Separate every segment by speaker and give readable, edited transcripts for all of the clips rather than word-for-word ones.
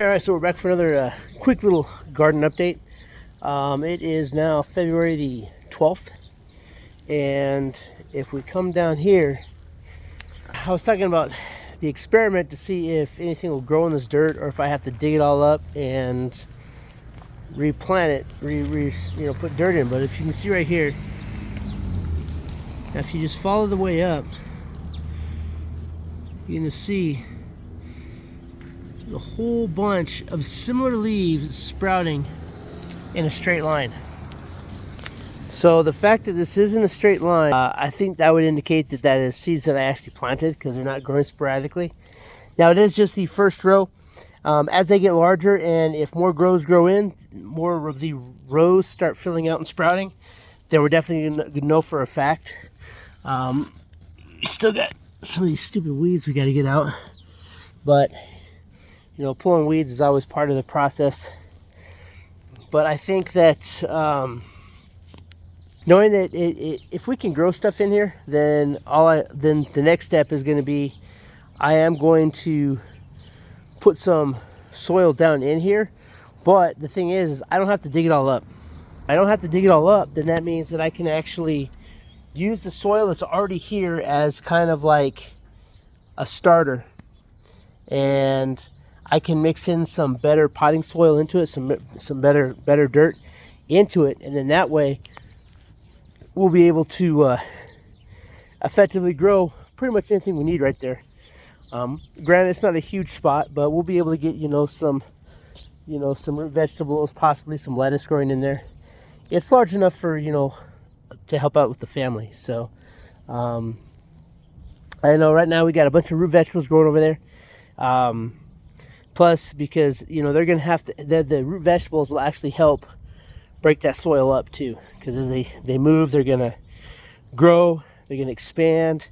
Speaker 1: Alright, so we're back for another quick little garden update. It is now February the 12th, and if we come down here, I was talking about the experiment to see if anything will grow in this dirt or if I have to dig it all up and replant it, put dirt in. But if you can see right here, now if you just follow the way up, you're going to see a whole bunch of similar leaves sprouting in a straight line. So the fact that this isn't a straight line, I think that would indicate that that is seeds that I actually planted, because they're not growing sporadically. Now it is just the first row. As they get larger and if more rows grow in, more of the rows start filling out and sprouting, then we're definitely going to know for a fact. We still got some of these stupid weeds we got to get out, but pulling weeds is always part of the process. But I think that knowing that if we can grow stuff in here, then then the next step is going to be, I am going to put some soil down in here. But the thing is I don't have to dig it all up. I don't have to dig it all up. Then that means that I can actually use the soil that's already here as kind of like a starter, and I can mix in some better potting soil into it, some better dirt into it, and then that way we'll be able to effectively grow pretty much anything we need right there. Granted, it's not a huge spot, but we'll be able to get some root vegetables, possibly some lettuce growing in there. It's large enough for to help out with the family. So I know right now we got a bunch of root vegetables growing over there. Plus, because they're gonna have to, the root vegetables will actually help break that soil up too, because as they move, they're gonna grow, they're gonna expand,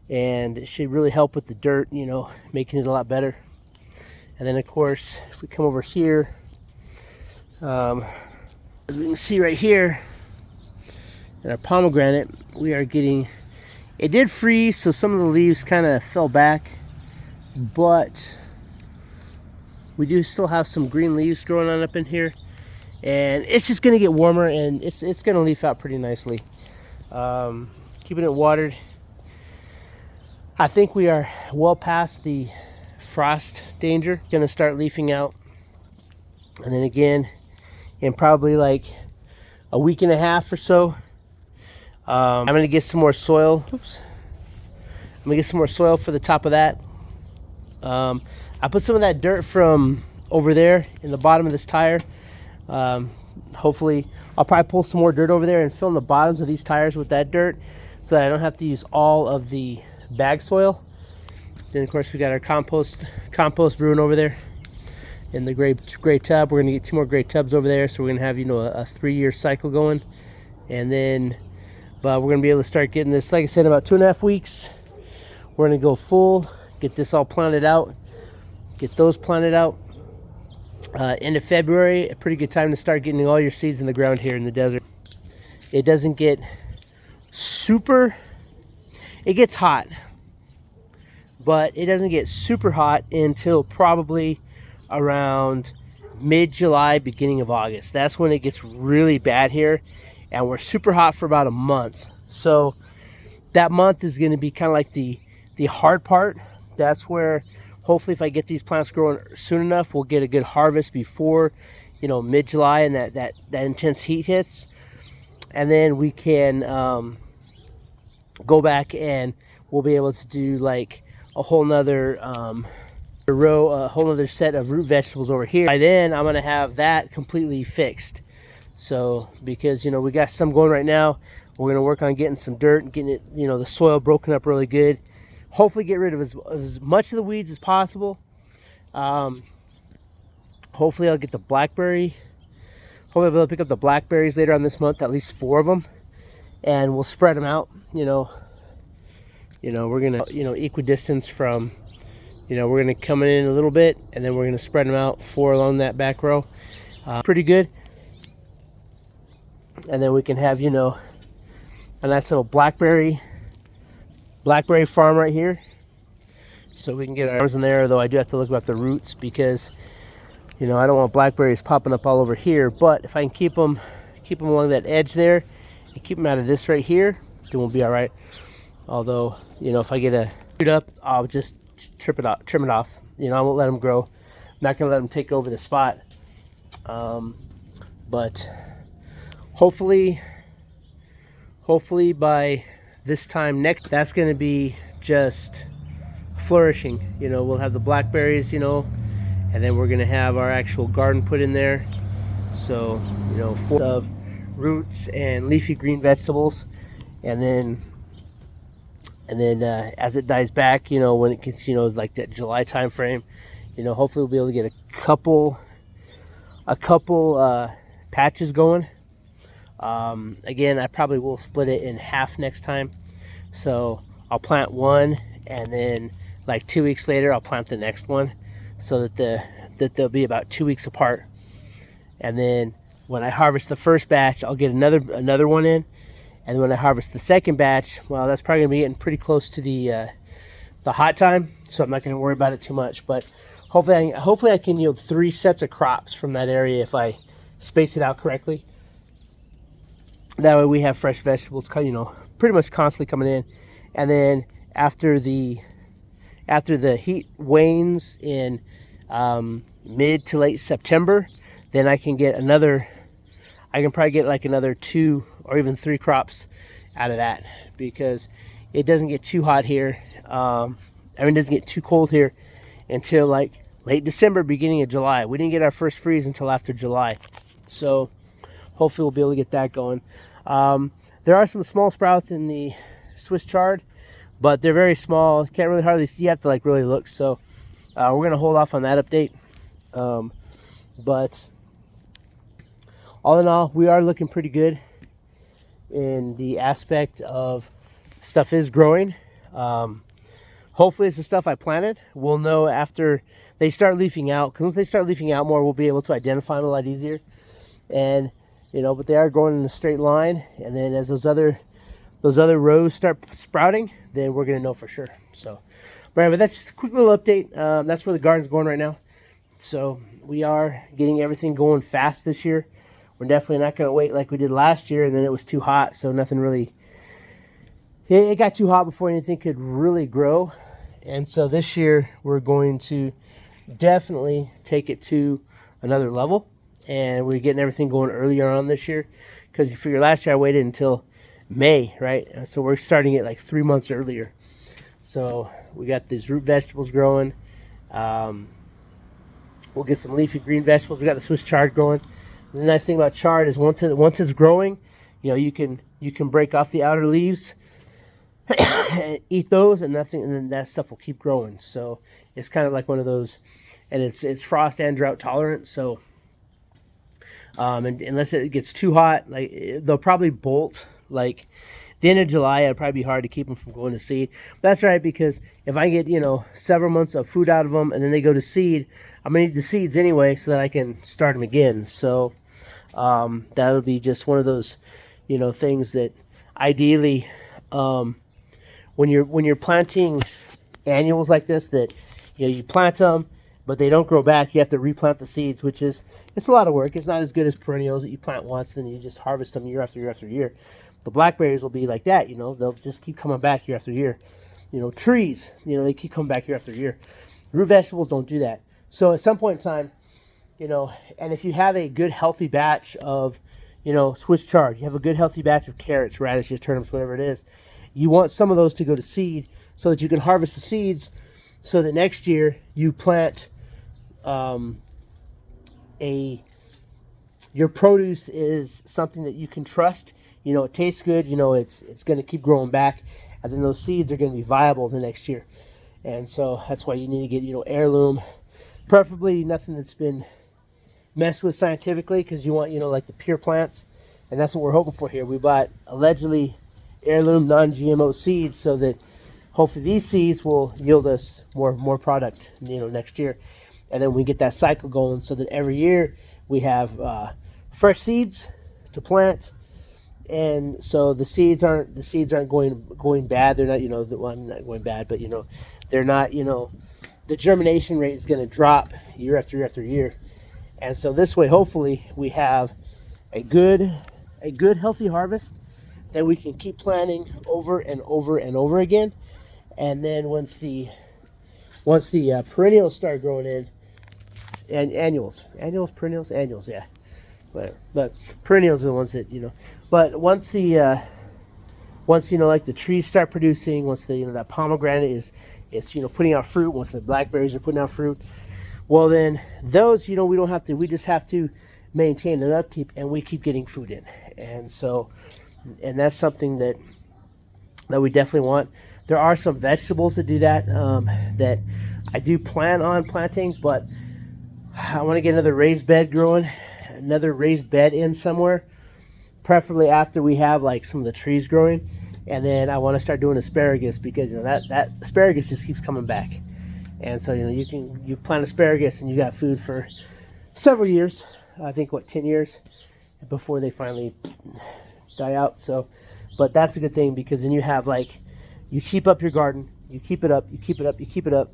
Speaker 1: and it should really help with the dirt, making it a lot better. And then of course, if we come over here, as we can see right here in our pomegranate, we are getting, it did freeze, so some of the leaves kind of fell back, but we do still have some green leaves growing on up in here, and it's just going to get warmer, and it's going to leaf out pretty nicely. Keeping it watered. I think we are well past the frost danger. Going to start leafing out, and then again in probably like a week and a half or so, I'm going to get some more soil. Oops. I'm going to get some more soil for the top of that. I put some of that dirt from over there in the bottom of this tire. Hopefully I'll probably pull some more dirt over there and fill in the bottoms of these tires with that dirt, so that I don't have to use all of the bag soil. Then of course we got our compost brewing over there in the gray tub. We're gonna get 2 more gray tubs over there, so we're gonna have a 3-year cycle going. And then but we're gonna be able to start getting this, like I said, in about 2.5 weeks. We're gonna go full, get this all planted out, get those planted out. End of February, a pretty good time to start getting all your seeds in the ground here in the desert. It doesn't get it gets hot, but it doesn't get super hot until probably around mid-July, beginning of August. That's when it gets really bad here, and we're super hot for about a month. So that month is going to be kind of like the hard part. That's where hopefully if I get these plants growing soon enough, we'll get a good harvest before mid-July and that intense heat hits. And then we can go back and we'll be able to do like a whole nother a whole other set of root vegetables over here. By then I'm going to have that completely fixed. So because we got some going right now, we're going to work on getting some dirt and getting it, the soil broken up really good. Hopefully get rid of as much of the weeds as possible. Hopefully I'll get the blackberry. Hopefully I'll be able to pick up the blackberries later on this month, at least 4 of them, and we'll spread them out. We're gonna equidistance from, we're gonna come in a little bit, and then we're gonna spread them out 4 along that back row. Pretty good. And then we can have a nice little blackberry farm right here, so we can get ours in there. Though I do have to look about the roots, because You know, I don't want blackberries popping up all over here, but if I can keep them along that edge there and keep them out of this right here, then we'll be all right. Although, you know, if I get a shoot up, I'll just trim it off. You know, I won't let them grow. I'm not gonna let them take over the spot. But hopefully by this time next, that's gonna be just flourishing. You know, we'll have the blackberries, you know, and then we're gonna have our actual garden put in there. So, you know, full of roots and leafy green vegetables. And then as it dies back, you know, when it gets, you know, like that July time frame, you know, hopefully we'll be able to get a couple patches going. Again, I probably will split it in half next time. So I'll plant one, and then like 2 weeks later I'll plant the next one, so that they'll be about 2 weeks apart. And then when I harvest the first batch, I'll get another one in. And when I harvest the second batch, well, that's probably gonna be getting pretty close to the hot time, so I'm not gonna worry about it too much. But hopefully I can yield 3 sets of crops from that area if I space it out correctly. That way we have fresh vegetables, you know, pretty much constantly coming in. And then after the heat wanes in mid to late September, then I can probably get like another 2 or even 3 crops out of that, because it doesn't get too hot here. It doesn't get too cold here until like late December, beginning of July. We didn't get our first freeze until after July. So hopefully we'll be able to get that going. There are some small sprouts in the Swiss chard, but they're very small. Can't really hardly see. You have to like really look. So we're gonna hold off on that update. But all in all, we are looking pretty good in the aspect of stuff is growing. Hopefully it's the stuff I planted. We'll know after they start leafing out, because once they start leafing out more, we'll be able to identify them a lot easier. And you know, but they are growing in a straight line, and then as those other rows start sprouting, then we're gonna know for sure. So but that's just a quick little update. That's where the garden's going right now. So we are getting everything going fast this year. We're definitely not going to wait like we did last year, and then it was too hot, so nothing really, it got too hot before anything could really grow. And so this year we're going to definitely take it to another level, and we're getting everything going earlier on this year, because you figure last year I waited until May, right? So we're starting it like 3 months earlier. So we got these root vegetables growing. We'll get some leafy green vegetables. We got the Swiss chard growing. And the nice thing about chard is once it's growing, you know, you can break off the outer leaves and eat those, and then that stuff will keep growing. So it's kind of like one of those, and it's frost and drought tolerant. So and unless it gets too hot, like they'll probably bolt like the end of July. It'd probably be hard to keep them from going to seed. But that's right, because if I get, you know, several months of food out of them and then they go to seed, I'm gonna need the seeds anyway so that I can start them again. So that'll be just one of those, you know, things that ideally, when you're planting annuals like this, that, you know, you plant them but they don't grow back, you have to replant the seeds, which is, it's a lot of work. It's not as good as perennials that you plant once, then you just harvest them year after year after year. The blackberries will be like that, you know, they'll just keep coming back year after year. You know, trees, you know, they keep coming back year after year. Root vegetables don't do that. So at some point in time, you know, and if you have a good healthy batch of, you know, Swiss chard, you have a good healthy batch of carrots, radishes, turnips, whatever it is, you want some of those to go to seed so that you can harvest the seeds, so that next year you plant your produce is something that you can trust. You know, it tastes good, you know, it's going to keep growing back, and then those seeds are going to be viable the next year. And so that's why you need to get, you know, heirloom, preferably nothing that's been messed with scientifically, because you want, you know, like the pure plants. And that's what we're hoping for here. We bought allegedly heirloom non-GMO seeds, so that hopefully these seeds will yield us more product, you know, next year. And then we get that cycle going, so that every year we have fresh seeds to plant. And so the seeds aren't going bad. They're not, you know, well, I'm not going bad, but, you know, they're not, you know, the germination rate is going to drop year after year after year. And so this way, hopefully, we have a good healthy harvest that we can keep planting over and over and over again. And then once the perennials start growing in, and perennials, yeah, whatever. But perennials are the ones that, you know. But once you know, like the trees start producing, once the, you know, that pomegranate is you know, putting out fruit, once the blackberries are putting out fruit, well then those, you know, we don't have to, we just have to maintain an upkeep, and we keep getting food in. And so, and that's something that we definitely want. There are some vegetables that do that, that I do plan on planting, but I want to get another raised bed growing, another raised bed in somewhere, preferably after we have like some of the trees growing. And then I want to start doing asparagus, because, you know, that asparagus just keeps coming back. And so, you know, you plant asparagus and you got food for several years. I think 10 years before they finally die out. So, but that's a good thing, because then you have, like, you keep up your garden, you keep it up, you keep it up, you keep it up,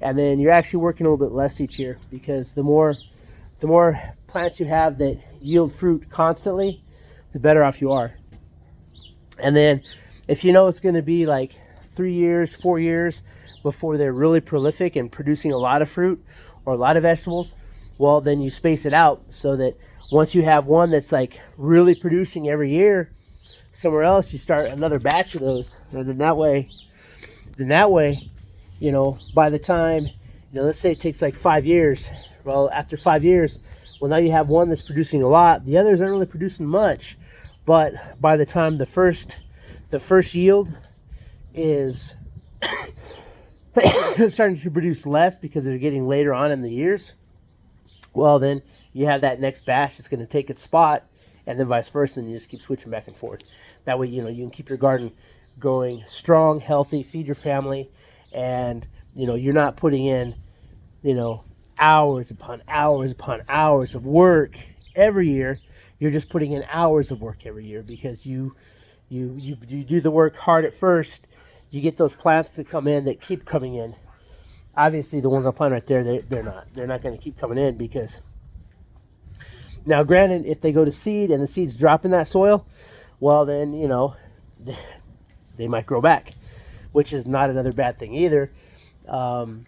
Speaker 1: and then you're actually working a little bit less each year, because the more plants you have that yield fruit constantly, the better off you are. And then if you know it's going to be like 3 years, 4 years before they're really prolific and producing a lot of fruit or a lot of vegetables, well, then you space it out, so that once you have one that's like really producing every year somewhere else, you start another batch of those. And then that way, you know, by the time, you know, let's say it takes like 5 years. Well, after 5 years, well, now you have one that's producing a lot. The others aren't really producing much, but by the time the first yield is starting to produce less, because they're getting later on in the years, well, then you have that next batch that's going to take its spot, and then vice versa, and you just keep switching back and forth. That way, you know, you can keep your garden growing strong, healthy, feed your family, and, you know, you're not putting in, you know, hours upon hours upon hours of work every year. You're just putting in hours of work every year, because you do the work hard at first. You get those plants to come in that keep coming in. Obviously, the ones I'm planting right there, they're not going to keep coming in, because now, granted, if they go to seed and the seeds drop in that soil, well, then, you know, they might grow back, which is not another bad thing either. You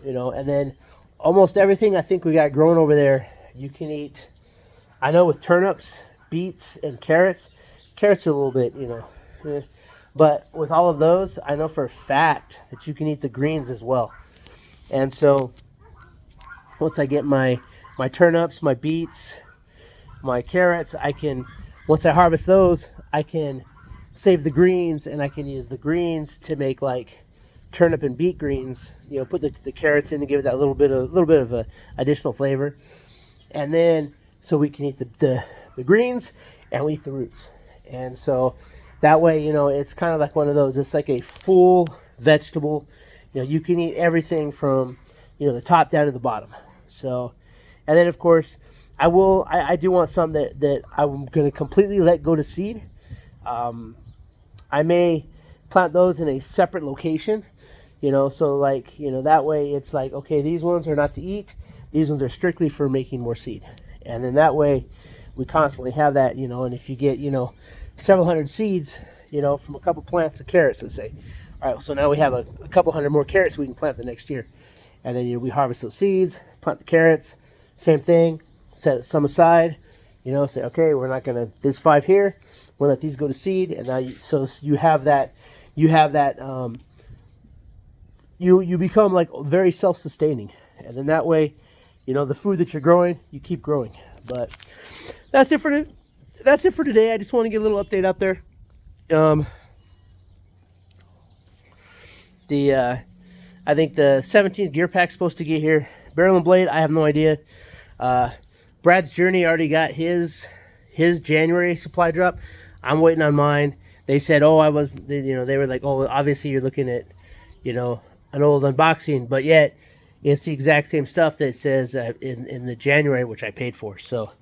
Speaker 1: know, and then almost everything I think we got growing over there, you can eat. I know with turnips, beets, and carrots are a little bit, you know, but with all of those, I know for a fact that you can eat the greens as well. And so once I get my turnips, my beets, my carrots, once I harvest those, I can save the greens, and I can use the greens to make like turnip and beet greens. You know, put the carrots in to give it that little bit of a additional flavor, and then so we can eat the greens, and we eat the roots. And so that way, you know, it's kind of like one of those. It's like a full vegetable. You know, you can eat everything from, you know, the top down to the bottom. So, and then of course, I do want some that I'm going to completely let go to seed. I may plant those in a separate location, you know, so like, you know, that way it's like, okay, these ones are not to eat. These ones are strictly for making more seed. And then that way we constantly have that, you know, and if you get, you know, several hundred seeds, you know, from a couple plants of carrots, let's say, all right, so now we have a couple hundred more carrots we can plant the next year. And then, you know, we harvest those seeds, plant the carrots, same thing, set some aside, you know, say, okay, we're not going to, there's 5 here, we'll let these go to seed. And now so you have that, you become like very self-sustaining. And then that way, you know, the food that you're growing, you keep growing. But that's it for today. I just want to get a little update out there. I think the 17th gear pack's supposed to get here. Barrel and blade, I have no idea. Brad's Journey already got his January supply drop. I'm waiting on mine. They said, oh, they were like, oh, obviously you're looking at, you know, an old unboxing, but yet it's the exact same stuff that says in the January, which I paid for. So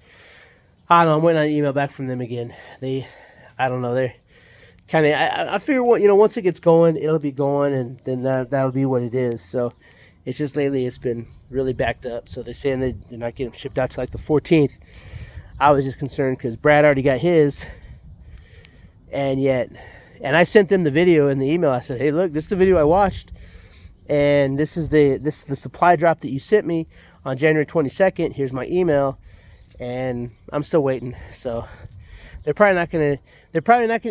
Speaker 1: I don't know. I'm waiting on an email back from them again. I don't know. They're kind of, I figure, you know, once it gets going, it'll be going, and then that'll be what it is. So, It's just lately it's been really backed up. So they're saying they're not getting shipped out to like the 14th. I was just concerned because Brad already got his, and I sent them the video in the email. I said, hey, look, this is the video I watched, and this is the supply drop that you sent me on January 22nd. Here's my email, and I'm still waiting. So they're probably not gonna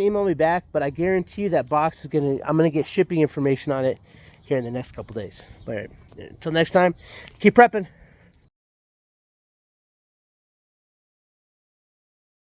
Speaker 1: email me back, but I guarantee you that box is I'm gonna get shipping information on it here in the next couple days. But until next time, keep prepping.